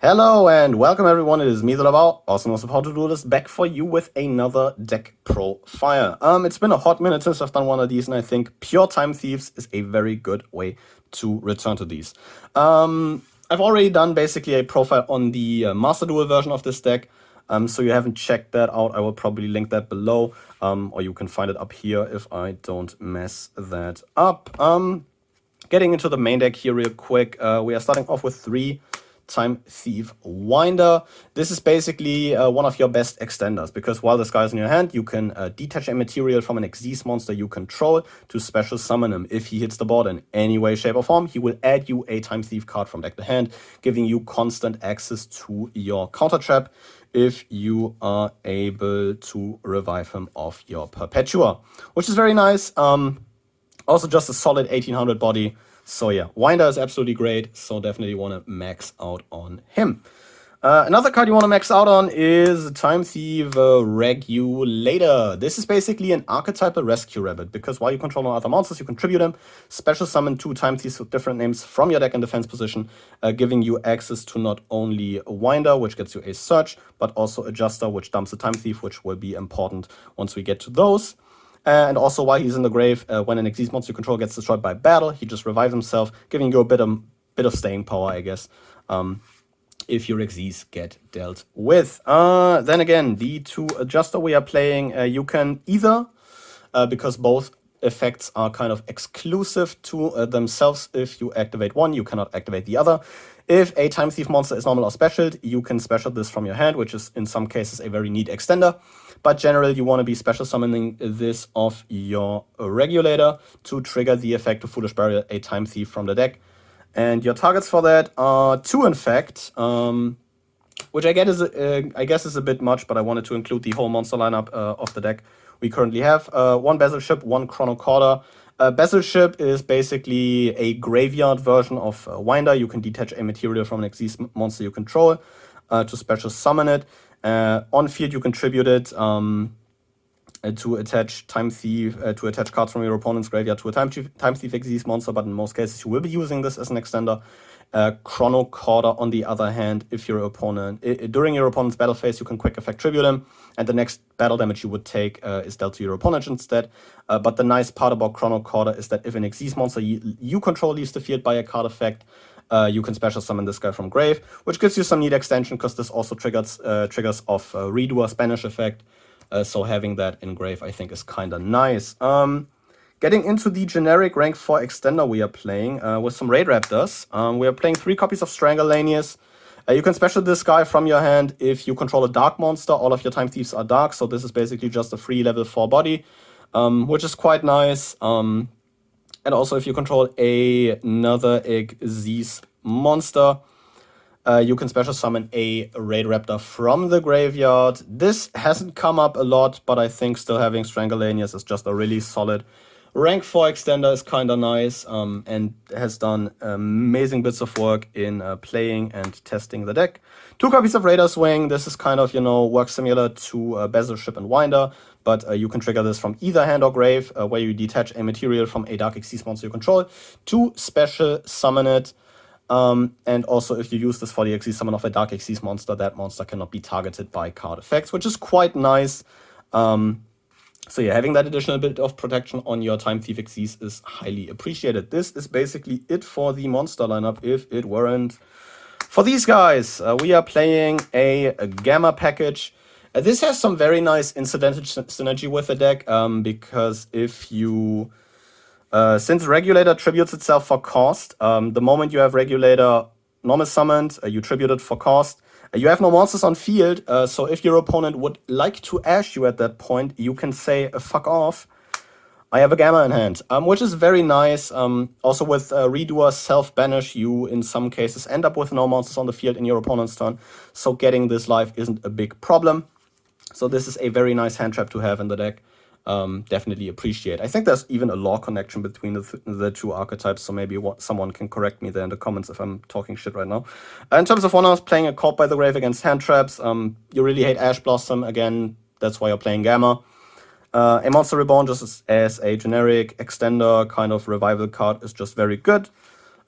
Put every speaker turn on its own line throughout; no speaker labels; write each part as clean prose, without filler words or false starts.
Hello and welcome everyone, it is me, the Labao, also known as How to Do This, back for you with another deck profile. It's been a hot minute since I've done one of these, and I think pure Time Thieves is a very good way to return to these. I've already done basically a profile on the Master Duel version of this deck, so you haven't checked that out, I will probably link that below, or you can find it up here if I don't mess that up. Getting into the main deck here real quick, we are starting off with 3 Time Thief Winder. This is basically one of your best extenders, because while this guy is in your hand, you can detach a material from an XYZ monster you control to special summon him. If he hits the board in any way, shape, or form, he will add you a Time Thief card from deck to hand, giving you constant access to your counter trap if you are able to revive him off your Perpetua, which is very nice. Also just a solid 1800 body. So yeah, Winder is absolutely great, so definitely want to max out on him. Another card you want to max out on is Time Thief Regulator. This is basically an archetypal rescue rabbit, because while you control no other monsters, you contribute them, special summon 2 Time Thieves with different names from your deck in defense position, giving you access to not only Winder, which gets you a search, but also Adjuster, which dumps a Time Thief, which will be important once we get to those. And also, while he's in the grave, when an XYZ monster you control gets destroyed by battle, he just revives himself, giving you a bit of staying power, I guess, if your XYZ get dealt with. Then again, the 2 Adjuster we are playing, you can either, because both effects are kind of exclusive to themselves, if you activate one, you cannot activate the other. If a Time Thief monster is normal or specialed, you can special this from your hand, which is in some cases a very neat extender. But generally, you want to be special summoning this off your Regulator to trigger the effect of Foolish Burial, a Time Thief from the deck. And your targets for that are 2, in fact, which I guess is a bit much, but I wanted to include the whole monster lineup of the deck we currently have. 1 Bezel Ship, 1 Chrono Quarter. Bezel Ship is basically a graveyard version of Winder. You can detach a material from an XYZ monster you control to special summon it. On field, you contribute it to attach Time Thief, to attach cards from your opponent's graveyard to a Time Thief XYZ monster, but in most cases you will be using this as an extender. Chrono Quarter, on the other hand, if your opponent during your opponent's battle phase, you can quick effect tribute him, and the next battle damage you would take is dealt to your opponent instead. But the nice part about Chrono Quarter is that if an XYZ monster you control leaves the field by a card effect, you can special summon this guy from grave, which gives you some neat extension, because this also triggers off Redo, a Spanish effect. So having that in grave, I think, is kind of nice. Getting into the generic rank 4 extender we are playing with some Raid Raptors. We are playing 3 copies of Strangleanius. You can special this guy from your hand if you control a dark monster. All of your Time Thieves are dark, so this is basically just a free level 4 body, which is quite nice. And also, if you control another XYZ monster, you can special summon a Raid Raptor from the graveyard. This hasn't come up a lot, but I think still having Strangleanius is just a really solid rank 4 extender, is kind of nice, and has done amazing bits of work in playing and testing the deck. 2 copies of Raider's Wing. This is kind of, works similar to Bezel Ship and Winder, but you can trigger this from either hand or grave, where you detach a material from a Dark XYZ monster you control to special summon it. And also, if you use this for the XYZ summon of a Dark XYZ monster, that monster cannot be targeted by card effects, which is quite nice. So yeah, having that additional bit of protection on your Time Thief XYZ is highly appreciated. This is basically it for the monster lineup, if it weren't for these guys. We are playing a Gamma package. This has some very nice incidental synergy with the deck, because if you... since Regulator tributes itself for cost, the moment you have Regulator normal summoned, you tribute it for cost. You have no monsters on field, so if your opponent would like to ash you at that point, you can say, fuck off, I have a Gamma in hand, which is very nice. Also with Redoer self-banish, you in some cases end up with no monsters on the field in your opponent's turn, so getting this life isn't a big problem. So this is a very nice hand trap to have in the deck. Definitely appreciate. I think there's even a lore connection between the 2 archetypes, so maybe someone can correct me there in the comments if I'm talking shit right now. In terms of when I was playing a Caught by the Grave against hand traps, you really hate Ash Blossom. Again, that's why you're playing Gamma. A Monster Reborn, just as a generic extender kind of revival card, is just very good.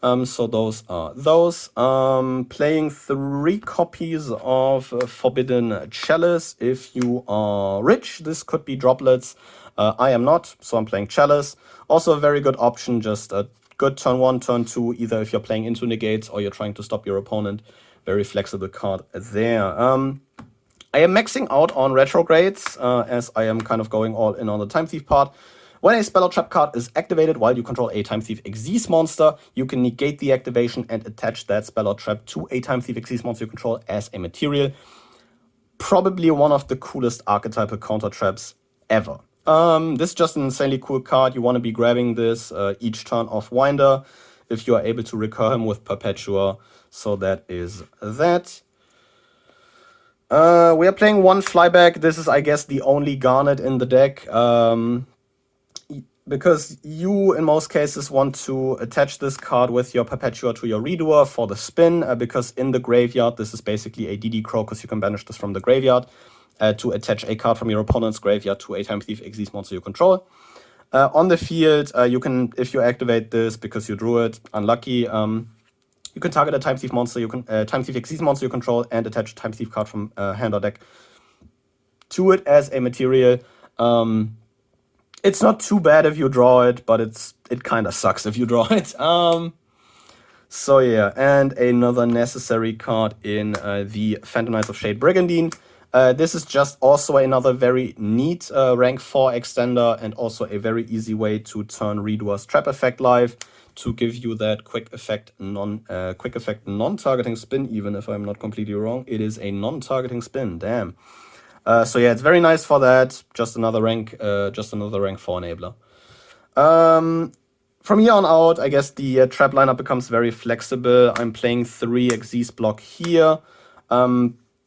So those are those. Playing 3 copies of Forbidden Chalice. If you are rich, this could be droplets. I am not, so I'm playing Chalice. Also a very good option, just a good turn 1, turn 2, either if you're playing into negates or you're trying to stop your opponent. Very flexible card there. I am maxing out on retrogrades, as I am kind of going all in on the Time Thief part. When a spell or trap card is activated while you control a Time Thief XYZ monster, you can negate the activation and attach that spell or trap to a Time Thief XYZ monster you control as a material. Probably one of the coolest archetypal counter traps ever. This is just an insanely cool card. You want to be grabbing this each turn of Winder if you are able to recur him with Perpetua. So that is that. We are playing 1 flyback. This is, I guess, the only Garnet in the deck. Because you, in most cases, want to attach this card with your Perpetua to your Redoer for the spin, because in the graveyard, this is basically a DD Crocus. You can banish this from the graveyard to attach a card from your opponent's graveyard to a Time Thief XYZ monster you control. On the field, you can, if you activate this because you drew it, unlucky, you can target a Time Thief monster, you can Time Thief XYZ monster you control, and attach a Time Thief card from hand or deck to it as a material. It's not too bad if you draw it, but it kind of sucks if you draw it. So yeah, and another necessary card in the Phantom Knights of Shade Brigandine. This is just also another very neat rank 4 extender, and also a very easy way to turn Redoer's Trap Effect live to give you that quick effect non-targeting spin. Even if I'm not completely wrong, it is a non-targeting spin. Damn. So yeah, it's very nice for that. Just another rank 4 enabler. From here on out, I guess the trap lineup becomes very flexible. I'm playing 3 XYZ block here.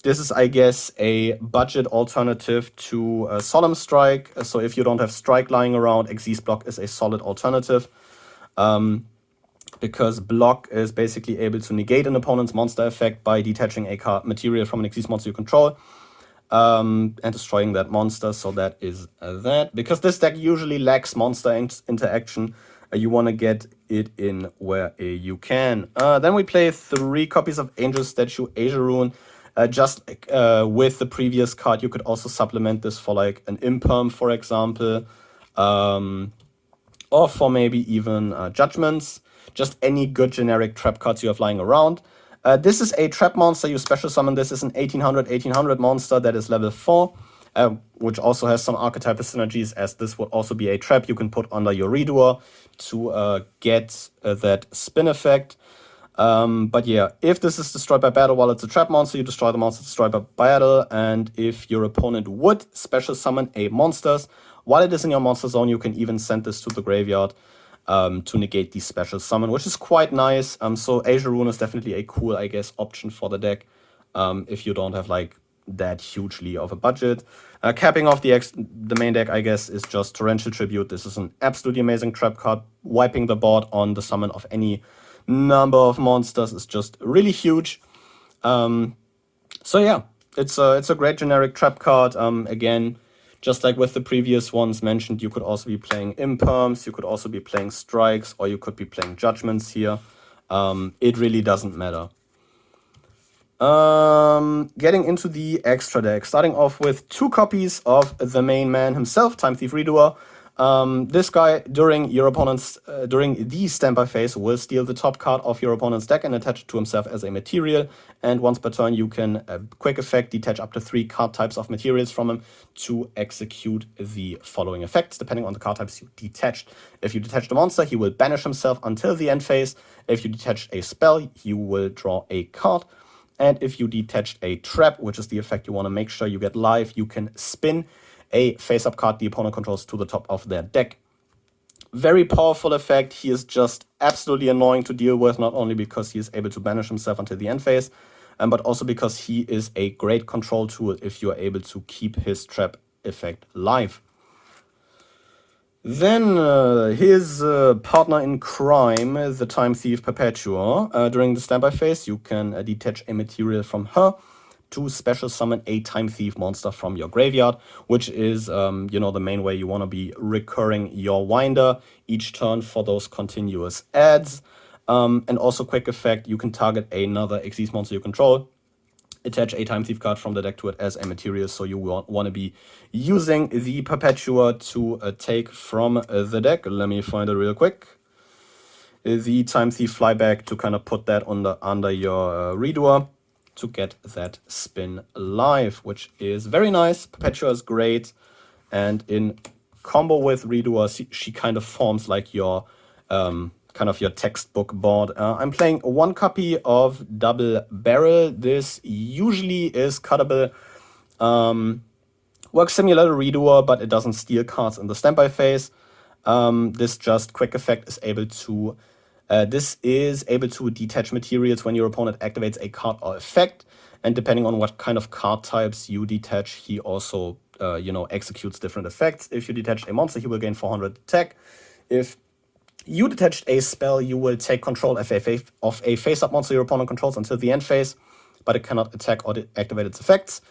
This is, I guess, a budget alternative to Solemn Strike. So if you don't have Strike lying around, XYZ block is a solid alternative. Because block is basically able to negate an opponent's monster effect by detaching a card material from an XYZ monster you control. And destroying that monster. So that is that. Because this deck usually lacks monster interaction, you want to get it in where you can. Then we play 3 copies of Angel Statue Asia Rune. Just like with the previous card, you could also supplement this for like an Imperm, for example. Or for maybe even Judgments. Just any good generic trap cards you have lying around. This is a trap monster. You special summon this is an 1800 monster that is level 4, which also has some archetypal synergies, as this would also be a trap you can put under your Redoer to get that spin effect. But yeah, if this is destroyed by battle while it's a trap monster, you destroy the monster destroyed by battle. And if your opponent would special summon a monsters while it is in your monster zone, you can even send this to the graveyard to negate the special summon, which is quite nice. So Asia Rune is definitely a cool, I guess, option for the deck if you don't have like that hugely of a budget. Capping off the main deck, I guess, is just Torrential Tribute. This is an absolutely amazing trap card. Wiping the board on the summon of any number of monsters is just really huge. So yeah, it's a great generic trap card. Again, just like with the previous ones mentioned, you could also be playing Imperms, you could also be playing Strikes, or you could be playing Judgments here. It really doesn't matter. Getting into the extra deck, starting off with 2 copies of the main man himself, Time Thief Redoer. This guy, during the standby phase, will steal the top card of your opponent's deck and attach it to himself as a material. And once per turn, you can quick effect detach up to 3 card types of materials from him to execute the following effects, depending on the card types you detached. If you detach the monster, he will banish himself until the end phase. If you detach a spell, you will draw a card. And if you detached a trap, which is the effect you want to make sure you get live, you can spin a face-up card the opponent controls to the top of their deck. Very powerful effect. He is just absolutely annoying to deal with, not only because he is able to banish himself until the end phase, but also because he is a great control tool if you are able to keep his trap effect live. Then his partner in crime, the Time Thief Perpetua. During the standby phase, you can detach a material from her to special summon a Time Thief monster from your graveyard, which is, the main way you want to be recurring your Winder each turn for those continuous adds. And also quick effect, you can target another Xyz monster you control, attach a Time Thief card from the deck to it as a material, so you want to be using the Perpetua to take from the deck. Let me find it real quick. The Time Thief flyback to kind of put that under your redoer to get that spin live, which is very nice. Perpetua is great, and in combo with redoer, she kind of forms like your kind of your textbook board. I'm playing one copy of Double Barrel. This usually is cuttable. Works similar to redoer, but it doesn't steal cards in the standby phase. This just quick effect is able to this is able to detach materials when your opponent activates a card or effect, and depending on what kind of card types you detach, he also executes different effects. If you detach a monster, he will gain 400 attack. If you detached a spell, you will take control of a face-up monster your opponent controls until the end phase, but it cannot attack or activate its effects.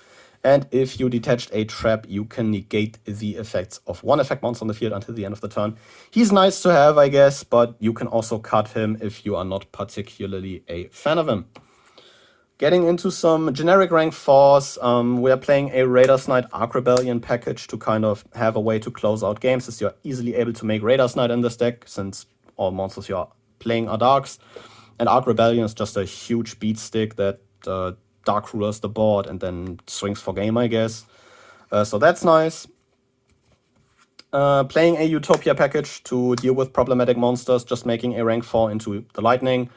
And if you detached a trap, you can negate the effects of one effect monster on the field until the end of the turn. He's nice to have, I guess, but you can also cut him if you are not particularly a fan of him. Getting into some generic rank 4s, we are playing a Raiders Knight Arc Rebellion package to kind of have a way to close out games, as you're easily able to make Raiders Knight in this deck, since all monsters you're playing are Darks. And Arc Rebellion is just a huge beat stick that Dark Rulers the board and then swings for game, I guess. So that's nice. Playing a Utopia package to deal with problematic monsters, just making a rank 4 into the Lightning,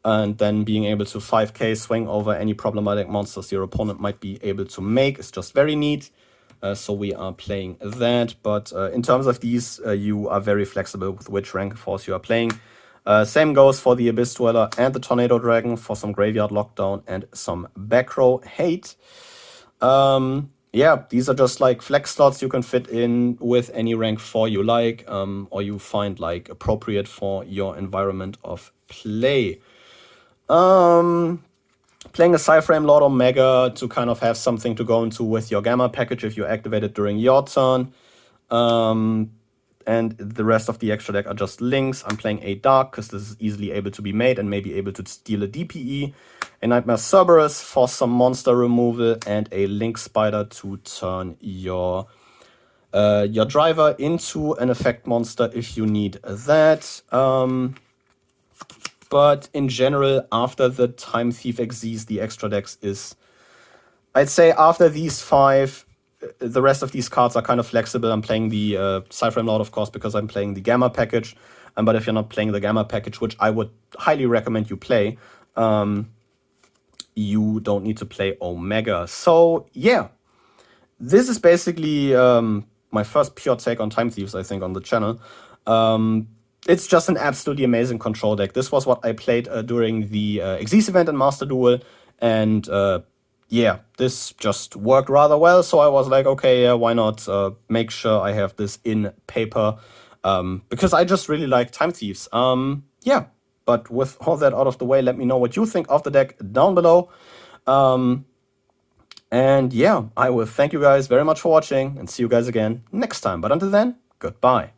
and then being able to 5k swing over any problematic monsters your opponent might be able to make is just very neat. So we are playing that, but in terms of these, you are very flexible with which rank 4s you are playing. Same goes for the Abyss Dweller and the Tornado Dragon for some Graveyard Lockdown and some back row hate. Yeah, these are just like flex slots you can fit in with any rank 4 you like, or you find like appropriate for your environment of play. Playing a Cyframe Lord Omega to kind of have something to go into with your Gamma package if you activate it during your turn. And the rest of the extra deck are just links. I'm playing a Dark because this is easily able to be made and maybe able to steal a DPE. A Nightmare Cerberus for some monster removal, and a Link Spider to turn your driver into an effect monster if you need that. But in general, after the Time Thief Xyz, the extra decks is, I'd say after these 5, the rest of these cards are kind of flexible. I'm playing the Cyframe Lord, of course, because I'm playing the Gamma package. But if you're not playing the Gamma package, which I would highly recommend you play, you don't need to play Omega. So yeah, this is basically my first pure take on Time Thieves, I think, on the channel. It's just an absolutely amazing control deck. This was what I played during the Xyz event and Master Duel, and yeah, this just worked rather well, so I was like, okay, yeah, why not make sure I have this in paper, because I just really like Time Thieves. Yeah, but with all that out of the way, let me know what you think of the deck down below. And yeah, I will thank you guys very much for watching, and see you guys again next time. But until then, goodbye.